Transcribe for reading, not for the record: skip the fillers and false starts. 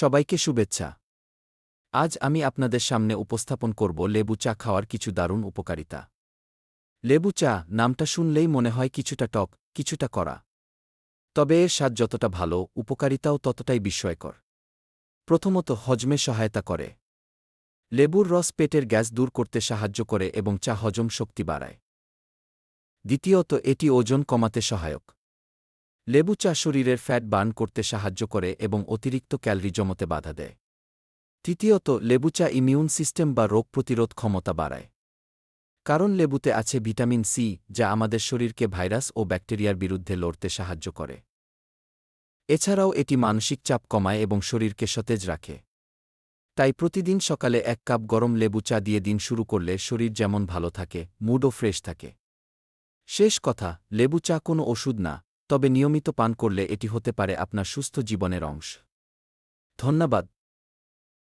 সবাইকে শুভেচ্ছা। আজ আমি আপনাদের সামনে উপস্থাপন করব লেবু চা খাওয়ার কিছু দারুণ উপকারিতা। লেবু চা নামটা শুনলেই মনে হয় কিছুটা টক, কিছুটা কড়া। তবে এর স্বাদ যতটা ভালো, উপকারিতাও ততটাই বিস্ময়কর। প্রথমত, হজমে সহায়তা করে। লেবুর রস পেটের গ্যাস দূর করতে সাহায্য করে এবং চা হজম শক্তি বাড়ায়। দ্বিতীয়ত, এটি ওজন কমাতে সহায়ক। লেবু চা শরীরের ফ্যাট বার্ন করতে সাহায্য করে এবং অতিরিক্ত ক্যালরি জমতে বাধা দেয়। তৃতীয়ত, লেবু চা ইমিউন সিস্টেম বা রোগ প্রতিরোধ ক্ষমতা বাড়ায়। কারণ লেবুতে আছে ভিটামিন সি, যা আমাদের শরীরকে ভাইরাস ও ব্যাকটেরিয়ার বিরুদ্ধে লড়তে সাহায্য করে। এছাড়াও এটি মানসিক চাপ কমায় এবং শরীরকে সতেজ রাখে। তাই প্রতিদিন সকালে 1 কাপ গরম লেবু চা দিয়ে দিন শুরু করলে শরীর যেমন ভালো থাকে, মুডও ফ্রেশ থাকে। শেষ কথা, লেবু চা কোনো ওষুধ না, তবে নিয়মিত পান করলে এটি হতে পারে আপনার সুস্থ জীবনের অংশ। ধন্যবাদ।